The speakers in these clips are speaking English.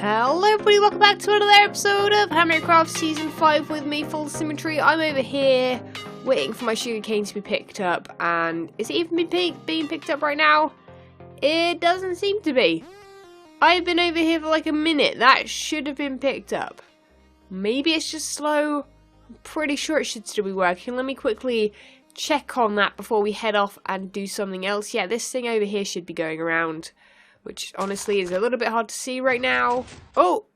Hello everybody, welcome back to another episode of HERMITcraft Season 5 with me, FalseSymmetry. I'm over here waiting for my sugarcane to be picked up, and is it even being picked up right now? It doesn't seem to be. I've been over here for like a minute. That should have been picked up. Maybe it's just slow. I'm pretty sure it should still be working. Let me quickly check on that before we head off and do something else. Yeah, this thing over here should be going around, which honestly is a little bit hard to see right now. Oh,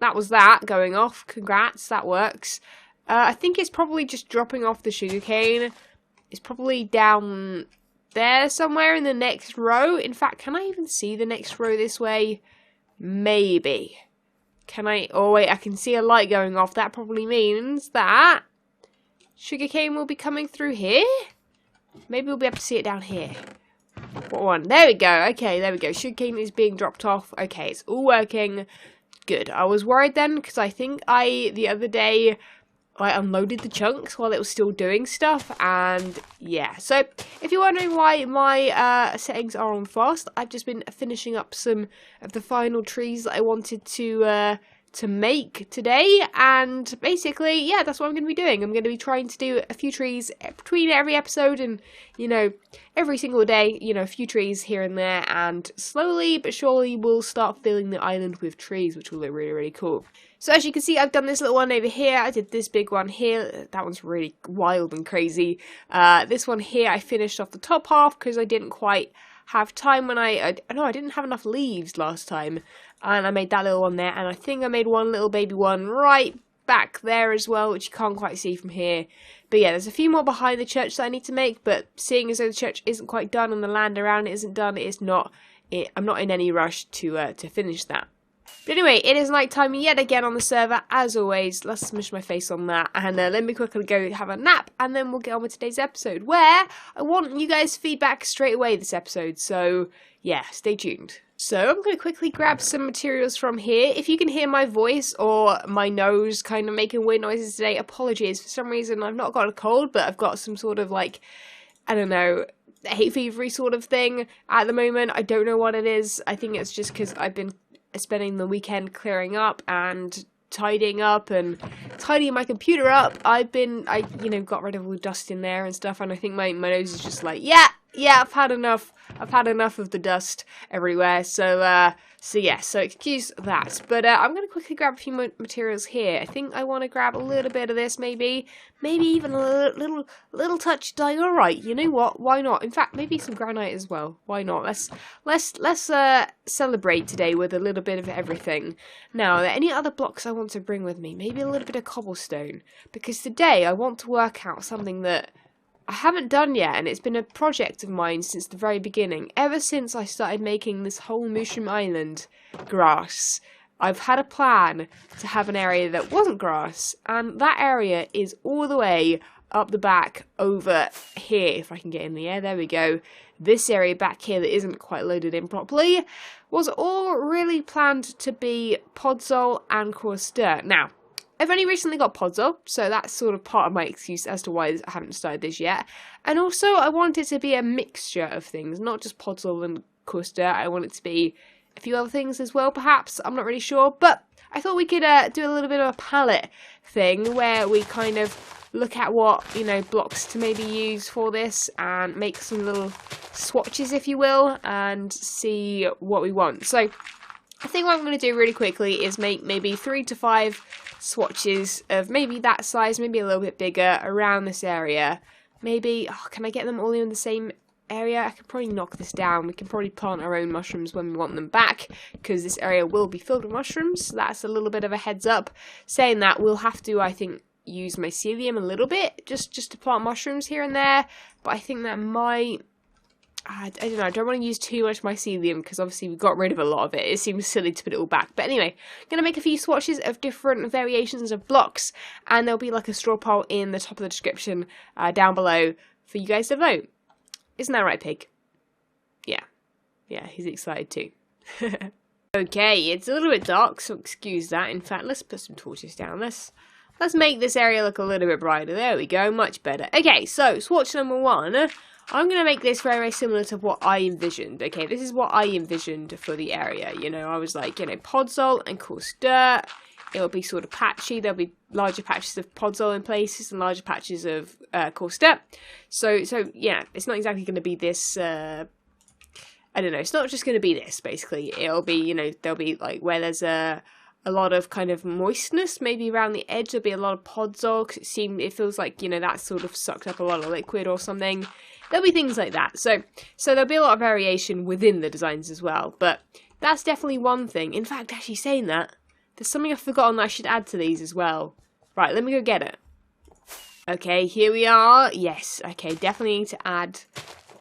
that was that going off. Congrats, that works. I think it's probably just dropping off the sugarcane. It's probably down there somewhere in the next row. In fact, can I even see the next row this way? Maybe. Can I? Oh wait, I can see a light going off. That probably means that sugarcane will be coming through here. Maybe we'll be able to see it down here. What one? There we go. Okay, there we go. Sugarcane is being dropped off. Okay, it's all working. Good. I was worried then because I think the other day I unloaded the chunks while it was still doing stuff, and yeah. So if you're wondering why my settings are on fast, I've just been finishing up some of the final trees that I wanted to make today, and basically, yeah, that's what I'm going to be doing. I'm going to be trying to do a few trees between every episode, and, you know, every single day, you know, a few trees here and there, and slowly but surely we'll start filling the island with trees, which will look really, really cool. So as you can see, I've done this little one over here. I did this big one here. That one's really wild and crazy. This one here, I finished off the top half because I didn't quite have time when I didn't have enough leaves last time, and I made that little one there, and I think I made one little baby one right back there as well, which you can't quite see from here. But yeah, there's a few more behind the church that I need to make, but seeing as though the church isn't quite done and the land around it isn't done, I'm not in any rush to finish that. But anyway, it is night time yet again on the server, as always. Let's smush my face on that, and let me quickly go have a nap, and then we'll get on with today's episode, where I want you guys' feedback straight away this episode, so yeah, stay tuned. So I'm going to quickly grab some materials from here. If you can hear my voice or my nose kind of making weird noises today, apologies. For some reason, I've not got a cold, but I've got some sort of, like, I don't know, hay fevery sort of thing at the moment. I don't know what it is. I think it's just because I've been spending the weekend clearing up and tidying up and tidying my computer up. I got rid of all the dust in there and stuff, and I think my nose is just like, yeah, I've had enough of the dust everywhere. So excuse that. But I'm going to quickly grab a few more materials here. I think I want to grab a little bit of this, maybe even a little touch of diorite. You know what? Why not? In fact, maybe some granite as well. Why not? Let's celebrate today with a little bit of everything. Now, are there any other blocks I want to bring with me? Maybe a little bit of cobblestone, because today I want to work out something that I haven't done yet, and it's been a project of mine since the very beginning. Ever since I started making this whole Mushroom Island grass, I've had a plan to have an area that wasn't grass, and that area is all the way up the back over here. If I can get in the air, there we go. This area back here that isn't quite loaded in properly was all really planned to be podzol and coarse dirt. Now, I've only recently got podzol, so that's sort of part of my excuse as to why I haven't started this yet. And also, I want it to be a mixture of things, not just podzol and coarse dirt. I want it to be a few other things as well, perhaps. I'm not really sure, but I thought we could do a little bit of a palette thing where we kind of look at what, blocks to maybe use for this and make some little swatches, if you will, and see what we want. So I think what I'm going to do really quickly is make maybe 3 to 5 swatches of maybe that size, maybe a little bit bigger around this area. Maybe, can I get them all in the same area? I could probably knock this down. We can probably plant our own mushrooms when we want them back, because this area will be filled with mushrooms. So that's a little bit of a heads up. Saying that, we'll have to, I think, use mycelium a little bit, just to plant mushrooms here and there. But I think that might, I don't know, I don't want to use too much mycelium because obviously we got rid of a lot of it. It seems silly to put it all back. But anyway, I'm going to make a few swatches of different variations of blocks, and there'll be like a straw poll in the top of the description down below for you guys to vote. Isn't that right, Pig? Yeah, he's excited too. Okay, it's a little bit dark, so excuse that. In fact, let's put some torches down. Let's make this area look a little bit brighter. There we go, much better. Okay, so swatch number 1. I'm going to make this very, very similar to what I envisioned. Okay, this is what I envisioned for the area. You know, I was like, you know, podzol and coarse dirt. It'll be sort of patchy. There'll be larger patches of podzol in places and larger patches of coarse dirt. So yeah, it's not exactly going to be this. I don't know. It's not just going to be this. Basically, it'll be, you know, there'll be like where there's a lot of kind of moistness, maybe around the edge. There'll be a lot of podzol because it feels like, you know, that sort of sucked up a lot of liquid or something. There'll be things like that. So there'll be a lot of variation within the designs as well. But that's definitely one thing. In fact, actually saying that, there's something I've forgotten that I should add to these as well. Right, let me go get it. Okay, here we are. Yes, okay, definitely need to add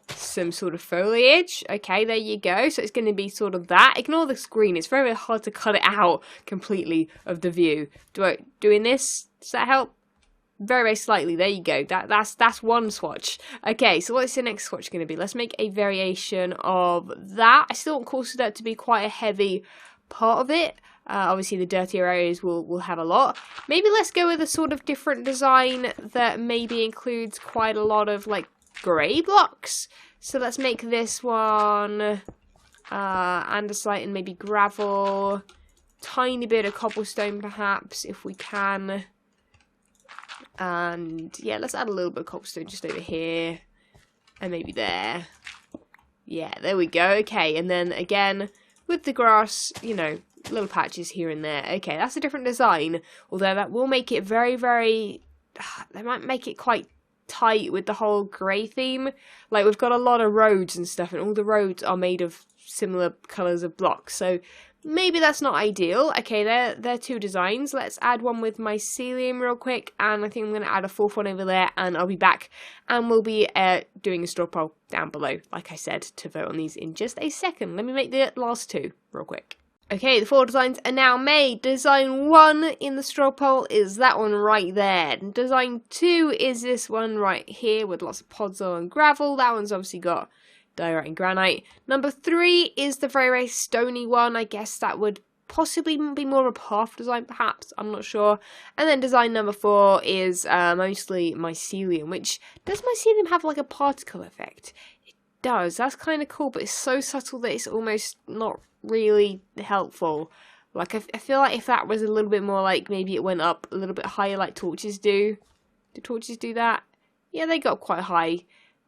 some sort of foliage. Okay, there you go. So it's going to be sort of that. Ignore the screen. It's very, very hard to cut it out completely of the view. Doing this, does that help? Very, very slightly. There you go. That's one swatch. Okay, so what's the next swatch going to be? Let's make a variation of that. I still want coarse dirt to be quite a heavy part of it. Obviously, the dirtier areas will have a lot. Maybe let's go with a sort of different design that maybe includes quite a lot of like grey blocks. So let's make this one andesite and maybe gravel. Tiny bit of cobblestone, perhaps, if we can. And yeah, let's add a little bit of cobblestone just over here. And maybe there. Yeah, there we go. Okay, and then again, with the grass, you know, little patches here and there. Okay, that's a different design. Although that will make it very, very... They might make it quite tight with the whole grey theme. Like, we've got a lot of roads and stuff, and all the roads are made of similar colours of blocks. So maybe that's not ideal. Okay, they're two designs. Let's add one with mycelium real quick, and I think I'm going to add a fourth one over there, and I'll be back, and we'll be doing a straw poll down below, like I said, to vote on these in just a second. Let me make the last two real quick. Okay, the 4 designs are now made. Design 1 in the straw poll is that one right there. And design 2 is this one right here with lots of podzol and gravel. That one's obviously got diorite and granite. Number 3 is the very, very stony one. I guess that would possibly be more of a path design, perhaps. I'm not sure. And then design number 4 is mostly mycelium, which, does mycelium have like a particle effect? It does. That's kind of cool, but it's so subtle that it's almost not really helpful. Like, I feel like if that was a little bit more like, maybe it went up a little bit higher like torches do. Do torches do that? Yeah, they got quite high.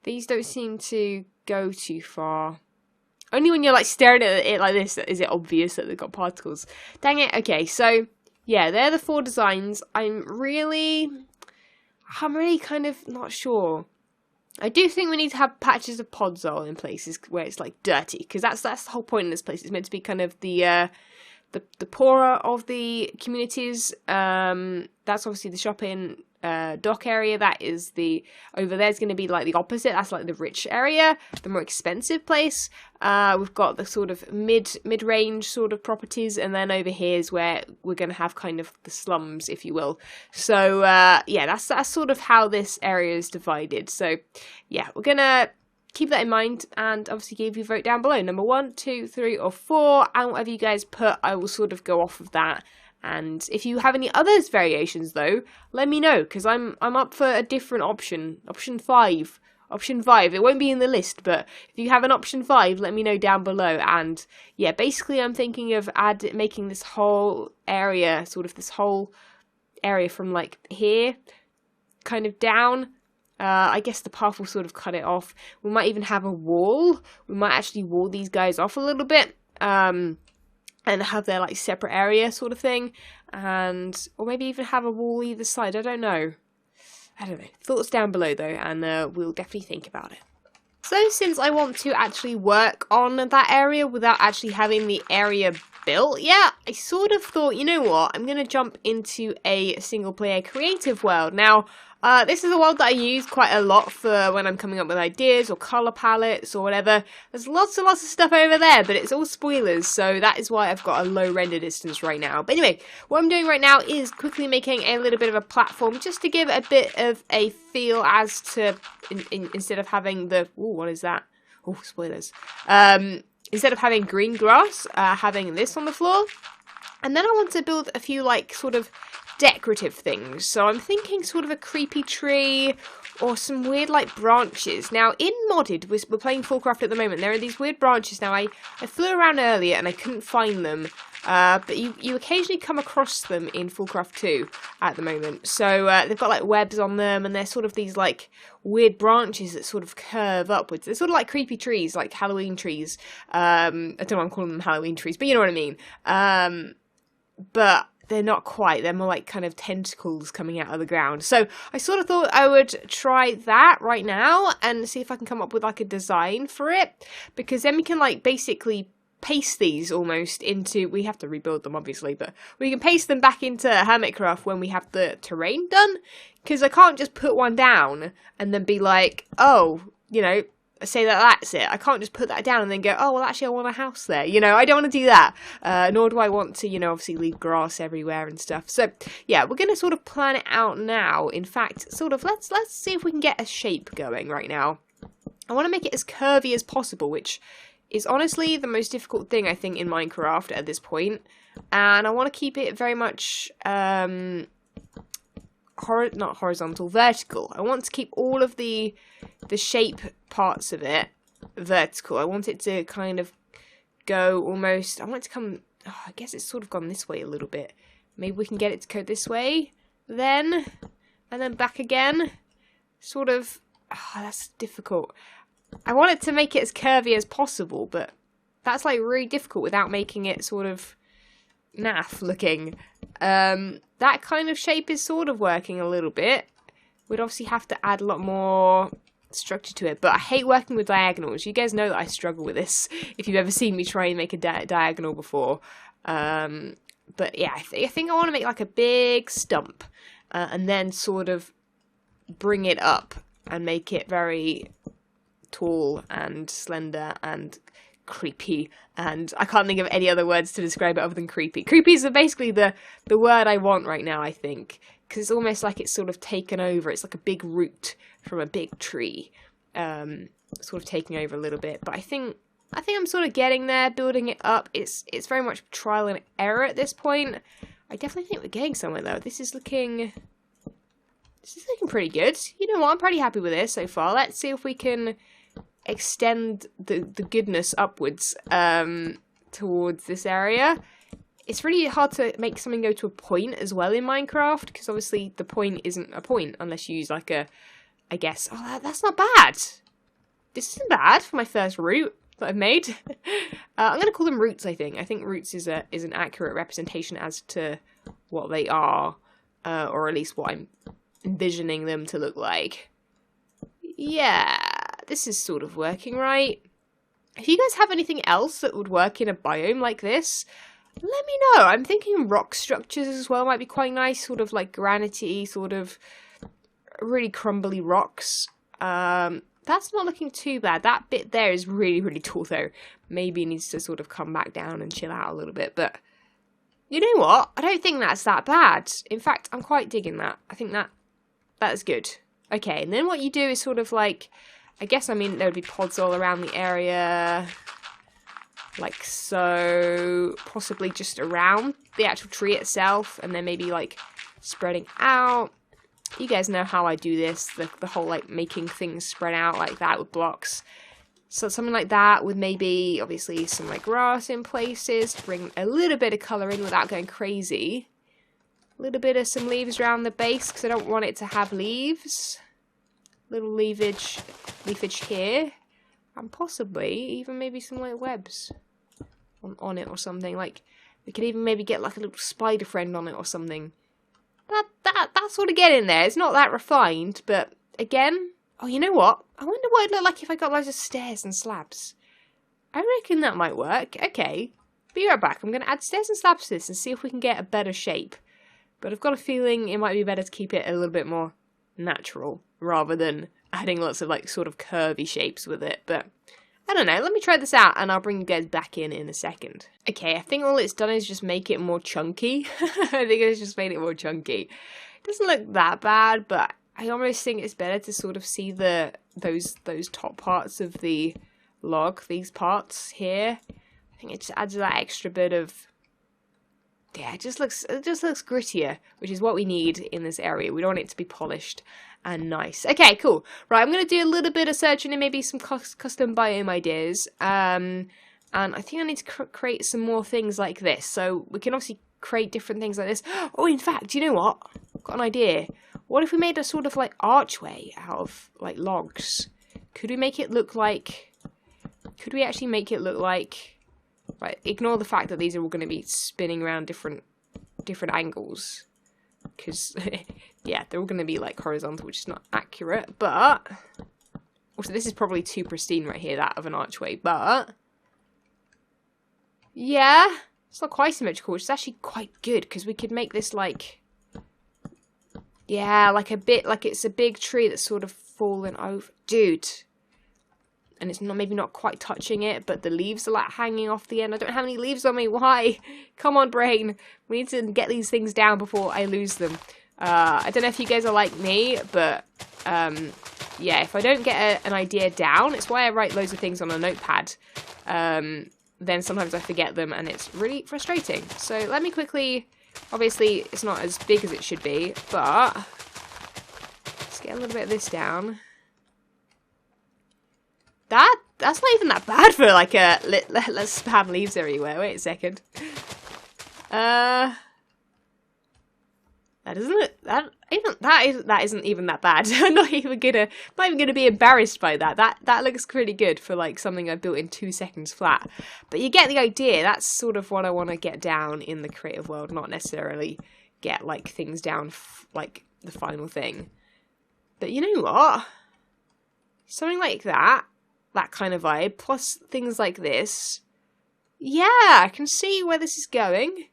These don't seem to go too far. Only when you're like staring at it like this is it obvious that they've got particles. Dang it. Okay, so yeah, they're the 4 designs. I'm really kind of not sure. I do think we need to have patches of podzol in places where it's like dirty, because that's the whole point in this place. It's meant to be kind of the poorer of the communities. That's obviously the shopping dock area. That is over there's going to be like the opposite. That's like the rich area, the more expensive place. We've got the sort of mid-range sort of properties, and then over here is where we're going to have kind of the slums, if you will. So yeah, that's sort of how this area is divided. So yeah, we're gonna keep that in mind, and obviously give your vote down below. Number 1, 2, 3, or 4, and whatever you guys put, I will sort of go off of that. And if you have any other variations, though, let me know, because I'm up for a different option. Option 5. Option 5. It won't be in the list, but if you have an option 5, let me know down below. And yeah, basically I'm thinking of making this whole area, sort of this whole area from like here, kind of down. I guess the path will sort of cut it off. We might even have a wall. We might actually wall these guys off a little bit. And have their like separate area sort of thing, or maybe even have a wall either side. I don't know. Thoughts down below though, and we'll definitely think about it. So since I want to actually work on that area without actually having the area built yet, I sort of thought, you know what, I'm going to jump into a single player creative world. Now, this is a world that I use quite a lot for when I'm coming up with ideas or colour palettes or whatever. There's lots and lots of stuff over there, but it's all spoilers, so that is why I've got a low render distance right now. But anyway, what I'm doing right now is quickly making a little bit of a platform just to give a bit of a feel as to, instead of having the, ooh, what is that? Oh, spoilers. Instead of having green grass, having this on the floor. And then I want to build a few like sort of decorative things. So I'm thinking sort of a creepy tree or some weird like branches. Now in modded, we're playing FalseSymmetry at the moment, there are these weird branches. Now I flew around earlier and I couldn't find them, but you occasionally come across them in FalseSymmetry 2 at the moment. So they've got like webs on them, and they're sort of these like weird branches that sort of curve upwards. They're sort of like creepy trees, like Halloween trees. I don't know why I'm calling them Halloween trees, but you know what I mean. But they're not quite. They're more like kind of tentacles coming out of the ground. So I sort of thought I would try that right now and see if I can come up with like a design for it. Because then we can like basically paste these almost into... We have to rebuild them obviously, but we can paste them back into Hermitcraft when we have the terrain done. Because I can't just put one down and then be like, oh, you know... say that that's it. I can't just put that down and then go, oh, well, actually, I want a house there. You know, I don't want to do that. Nor do I want to, you know, obviously leave grass everywhere and stuff. So, yeah, we're going to sort of plan it out now. In fact, sort of, let's see if we can get a shape going right now. I want to make it as curvy as possible, which is honestly the most difficult thing, I think, in Minecraft at this point. And I want to keep it very much... not horizontal, vertical. I want to keep all of the shape parts of it vertical. I want it to kind of go almost... I want it to come... Oh, I guess it's sort of gone this way a little bit. Maybe we can get it to go this way, then, and then back again. Sort of... Oh, that's difficult. I want it to make it as curvy as possible, but that's like really difficult without making it sort of naff looking. That kind of shape is sort of working a little bit. We'd obviously have to add a lot more structure to it, but I hate working with diagonals. You guys know that I struggle with this if you've ever seen me try and make a diagonal before. But yeah, I think I want to make like a big stump and then sort of bring it up and make it very tall and slender and creepy, and I can't think of any other words to describe it other than creepy. Creepy is basically the word I want right now, I think, because it's almost like it's sort of taken over. It's like a big root from a big tree, sort of taking over a little bit. But I think I'm sort of getting there, building it up. It's very much trial and error at this point. I definitely think we're getting somewhere though. This is looking pretty good. You know what? I'm pretty happy with this so far. Let's see if we can extend the goodness upwards towards this area. It's really hard to make something go to a point as well in Minecraft, because obviously the point isn't a point unless you use like a, I guess, oh, that's not bad. This isn't bad for my first root that I've made. I'm going to call them roots, I think. I think roots is an accurate representation as to what they are, or at least what I'm envisioning them to look like. Yeah. This is sort of working, right? If you guys have anything else that would work in a biome like this, let me know. I'm thinking rock structures as well might be quite nice, sort of like granite-y, sort of really crumbly rocks. That's not looking too bad. That bit there is really, really tall though. Maybe it needs to sort of come back down and chill out a little bit, but you know what? I don't think that's that bad. In fact, I'm quite digging that. I think that is good. Okay, and then what you do is sort of like... I guess, I mean, there would be pods all around the area, like so, possibly just around the actual tree itself, and then maybe, like, spreading out. You guys know how I do this, the whole, like, making things spread out like that with blocks. So something like that with maybe, obviously, some, like, grass in places to bring a little bit of colour in without going crazy. A little bit of some leaves around the base, because I don't want it to have leaves. Little leafage here, and possibly even maybe some like webs on it or something. Like we could even maybe get like a little spider friend on it or something. That's sort of getting there. It's not that refined, but again, oh, you know what? I wonder what it'd look like if I got loads of stairs and slabs. I reckon that might work. Okay, be right back. I'm gonna add stairs and slabs to this and see if we can get a better shape. But I've got a feeling it might be better to keep it a little bit more natural rather than adding lots of like sort of curvy shapes with it. But I don't know, let me try this out and I'll bring you guys back in a second. Okay, I think all it's done is just make it more chunky. I think it's just made it more chunky. It doesn't look that bad, but I almost think it's better to sort of see those top parts of the log, these parts here. I think it just adds that extra bit of yeah, it just looks grittier, which is what we need in this area. We don't want it to be polished and nice. Okay, cool. Right, I'm going to do a little bit of searching and maybe some custom biome ideas. And I think I need to create some more things like this. So we can obviously create different things like this. Oh, in fact, you know what? I've got an idea. What if we made a sort of like archway out of like logs? Could we make it look like... Could we actually make it look like... Right, ignore the fact that these are all going to be spinning around different angles. Because, yeah, they're all going to be like horizontal, which is not accurate. But, also this is probably too pristine right here, that of an archway. But, yeah, it's not quite symmetrical, which is actually quite good. Because we could make this like, yeah, like a bit, like it's a big tree that's sort of fallen over. Dude. And it's not, maybe not quite touching it, but the leaves are like hanging off the end. I don't have any leaves on me. Why? Come on, brain. We need to get these things down before I lose them. I don't know if you guys are like me, but yeah, if I don't get an idea down, it's why I write loads of things on a notepad. Then sometimes I forget them, and it's really frustrating. So let me quickly. Obviously, it's not as big as it should be, but let's get a little bit of this down. That's not even that bad for like a let's spam leaves everywhere. Wait a second. That isn't even that bad. I'm not even gonna be embarrassed by that. That looks pretty good for like something I built in 2 seconds flat. But you get the idea. That's sort of what I want to get down in the creative world, not necessarily get like things down like the final thing. But you know what? Something like that kind of vibe, plus things like this. Yeah, I can see where this is going.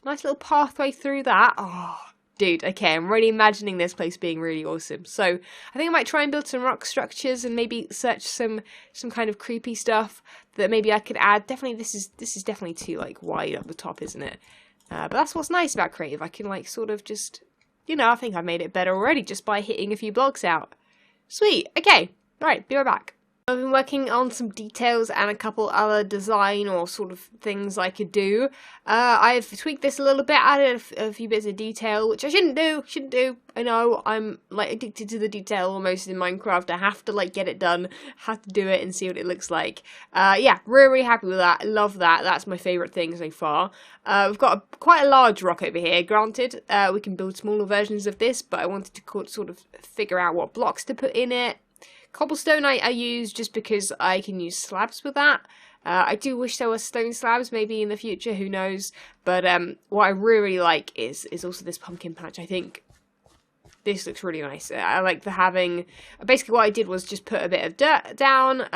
Nice little pathway through that. Oh, dude, okay, I'm really imagining this place being really awesome. So I think I might try and build some rock structures and maybe search some kind of creepy stuff that maybe I could add. Definitely, this is definitely too like wide up the top, isn't it? But that's what's nice about creative. I can like sort of just, you know, I think I've made it better already just by hitting a few blocks out. Sweet. Okay. Right. Be right back. I've been working on some details and a couple other design or sort of things I could do. I've tweaked this a little bit, added a few bits of detail, which I shouldn't do. I know, I'm like addicted to the detail almost in Minecraft. I have to like get it done, have to do it and see what it looks like. Yeah, really happy with that. I love that. That's my favourite thing so far. We've got quite a large rock over here, granted. We can build smaller versions of this, but I wanted to sort of figure out what blocks to put in it. Cobblestone I use just because I can use slabs with that. I do wish there were stone slabs maybe in the future, who knows. But what I really like is also this pumpkin patch. I think this looks really nice. I like the having... Basically what I did was just put a bit of dirt down,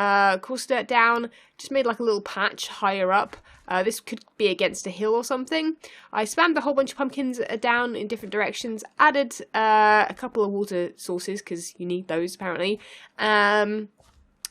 coarse dirt down, just made like a little patch higher up. This could be against a hill or something. I spammed a whole bunch of pumpkins down in different directions, added a couple of water sources, because you need those apparently, and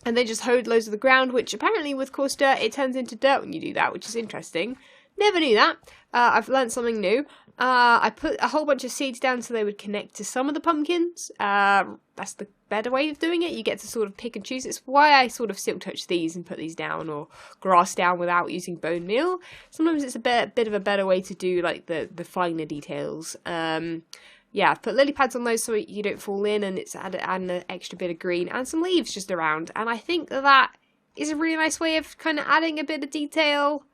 then just hoed loads of the ground, which apparently with coarse dirt it turns into dirt when you do that, which is interesting. Never knew that. I've learned something new. I put a whole bunch of seeds down so they would connect to some of the pumpkins. That's the better way of doing it. You get to sort of pick and choose. It's why I sort of silk touch these and put these down, or grass down without using bone meal. Sometimes it's a bit of a better way to do like the finer details. Yeah, I've put lily pads on those so you don't fall in, and it's adding an extra bit of green and some leaves just around. And I think that is a really nice way of kind of adding a bit of detail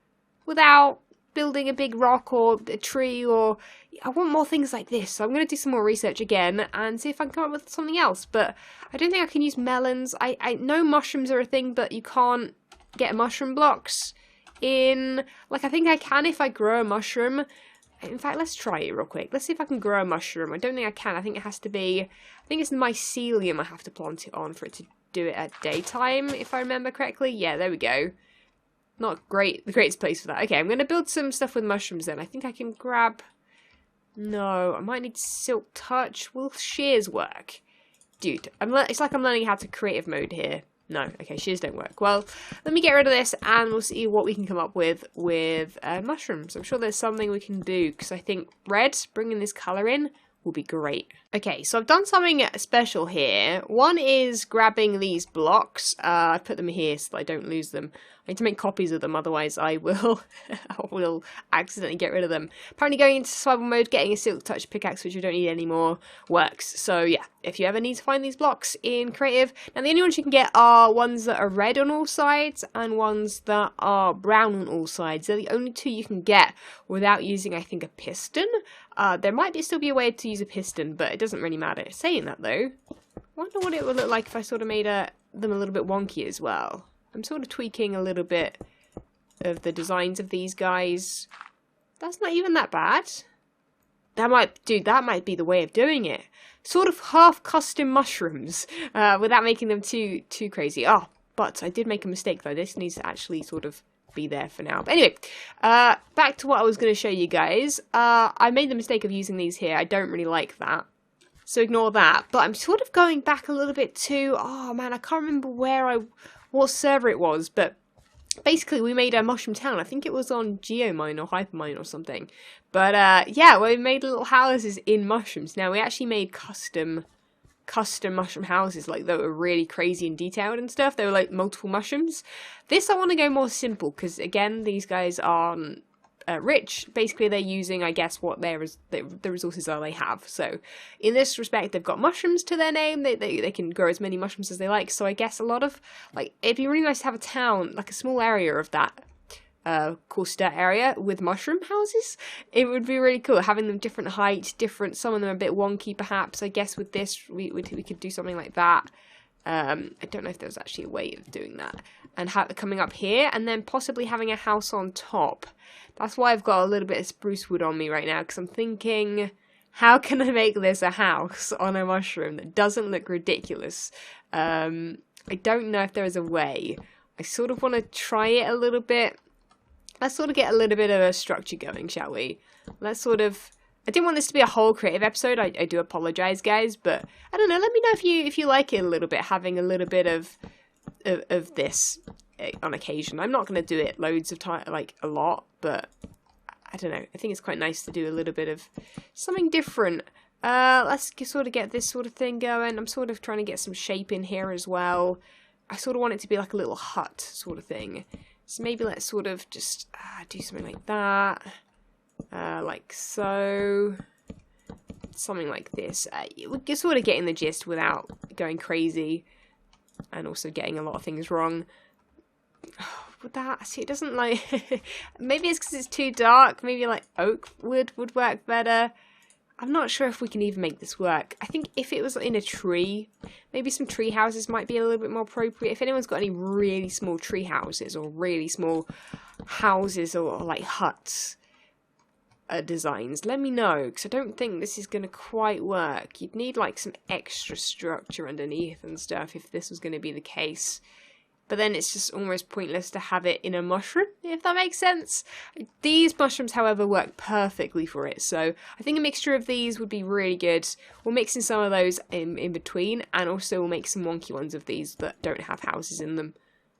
without building a big rock or a tree. Or I want more things like this, so I'm going to do some more research again and see if I can come up with something else. But I don't think I can use melons. I know mushrooms are a thing, but you can't get mushroom blocks in, like, I think I can if I grow a mushroom. In fact, let's try it real quick. Let's see if I can grow a mushroom. I don't think I can. I think it has to be, I think it's mycelium I have to plant it on for it to do it at daytime, if I remember correctly. Yeah, there we go. Not great, the greatest place for that. Okay, I'm going to build some stuff with mushrooms then. I think I can grab... No, I might need silk touch. Will shears work? Dude, it's like I'm learning how to creative mode here. No, okay, shears don't work. Well, let me get rid of this and we'll see what we can come up with mushrooms. I'm sure there's something we can do, because I think red, bringing this colour in, will be great. Okay, so I've done something special here. One is grabbing these blocks. I put them here so that I don't lose them. I need to make copies of them, otherwise I will I will accidentally get rid of them. Apparently going into survival mode, getting a silk touch pickaxe, which you don't need anymore, works. So yeah, if you ever need to find these blocks in creative. Now the only ones you can get are ones that are red on all sides and ones that are brown on all sides. They're the only two you can get without using, I think, a piston. There might still be a way to use a piston, but it doesn't really matter. Saying that though, I wonder what it would look like if I sort of made them a little bit wonky as well. I'm sort of tweaking a little bit of the designs of these guys. That's not even that bad. That might be the way of doing it. Sort of half custom mushrooms, without making them too crazy. Oh, but I did make a mistake though. This needs to actually sort of be there for now. But anyway, back to what I was going to show you guys. I made the mistake of using these here. I don't really like that, so ignore that. But I'm sort of going back a little bit to, oh man, I can't remember what server it was, but basically we made a mushroom town. I think it was on Geomine or Hypermine or something. But yeah, we made little houses in mushrooms. Now we actually made custom mushroom houses, like, that were really crazy and detailed and stuff. They were like multiple mushrooms. This I want to go more simple, because again, these guys aren't rich. Basically they're using, I guess, what the resources are they have. So in this respect, they've got mushrooms to their name. They can grow as many mushrooms as they like. So I guess a lot of, like, it'd be really nice to have a town, like a small area of that coaster area with mushroom houses. It would be really cool, having them different heights, some of them are a bit wonky perhaps. I guess with this we could do something like that. I don't know if there's actually a way of doing that, and coming up here and then possibly having a house on top. That's why I've got a little bit of spruce wood on me right now, because I'm thinking, how can I make this a house on a mushroom that doesn't look ridiculous? I don't know if there is a way. I sort of want to try it a little bit. Let's sort of get a little bit of a structure going, shall we? Let's sort of... I didn't want this to be a whole creative episode. I do apologise, guys, but I don't know. Let me know if you like it a little bit, having a little bit of this on occasion. I'm not going to do it loads of time, like a lot, but I don't know. I think it's quite nice to do a little bit of something different. Let's sort of get this sort of thing going. I'm sort of trying to get some shape in here as well. I sort of want it to be like a little hut sort of thing. So maybe let's sort of just do something like that. Like so. Something like this. We're sort of getting the gist without going crazy. And also getting a lot of things wrong. With that, see, it doesn't like... Maybe it's because it's too dark. Maybe like oak wood would work better. I'm not sure if we can even make this work. I think if it was in a tree, maybe some tree houses might be a little bit more appropriate. If anyone's got any really small tree houses or really small houses or like huts designs, let me know, because I don't think this is going to quite work. You'd need like some extra structure underneath and stuff if this was going to be the case. But then it's just almost pointless to have it in a mushroom, if that makes sense. These mushrooms, however, work perfectly for it. So I think a mixture of these would be really good. We'll mix in some of those in between, and also we'll make some wonky ones of these that don't have houses in them.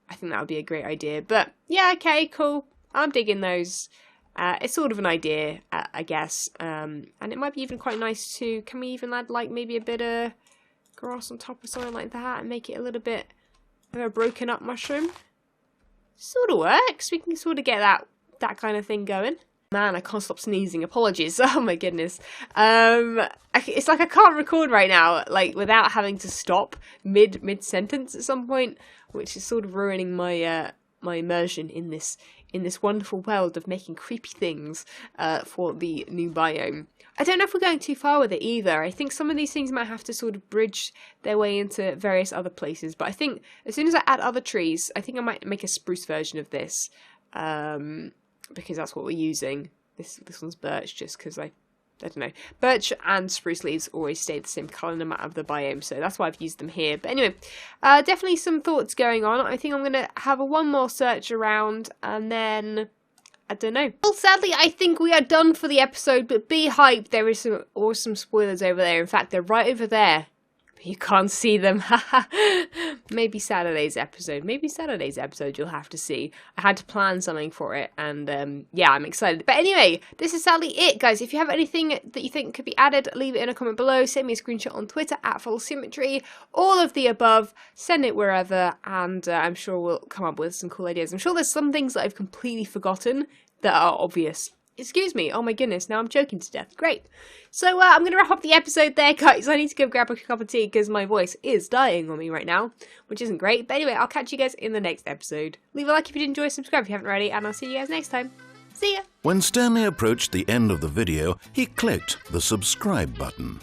I think that would be a great idea. But yeah, okay, cool. I'm digging those. It's sort of an idea, I guess. And it might be even quite nice to... Can we even add like maybe a bit of grass on top or something like that and make it a little bit... a broken up mushroom? Sort of works. We can sort of get that kind of thing going. Man, I can't stop sneezing. Apologies. Oh my goodness. It's like I can't record right now, like without having to stop mid sentence at some point, which is sort of ruining my my immersion in this wonderful world of making creepy things for the new biome. I don't know if we're going too far with it either. I think some of these things might have to sort of bridge their way into various other places. But I think as soon as I add other trees, I think I might make a spruce version of this. Because that's what we're using. This one's birch, just because I don't know. Birch and spruce leaves always stay the same colour no matter the biome. So that's why I've used them here. But anyway, definitely some thoughts going on. I think I'm going to have one more search around and then... I don't know. Well, sadly, I think we are done for the episode, but be hyped. There is some awesome spoilers over there. In fact, they're right over there. You can't see them. Maybe Saturday's episode. Maybe Saturday's episode you'll have to see. I had to plan something for it, and yeah, I'm excited. But anyway, this is sadly it, guys. If you have anything that you think could be added, leave it in a comment below. Send me a screenshot on Twitter at FalseSymmetry. All of the above. Send it wherever, and I'm sure we'll come up with some cool ideas. I'm sure there's some things that I've completely forgotten that are obvious. Excuse me, oh my goodness, now I'm choking to death. Great. So I'm going to wrap up the episode there, guys. I need to go grab a cup of tea because my voice is dying on me right now, which isn't great. But anyway, I'll catch you guys in the next episode. Leave a like if you did enjoy, subscribe if you haven't already, and I'll see you guys next time. See ya! When Stanley approached the end of the video, he clicked the subscribe button.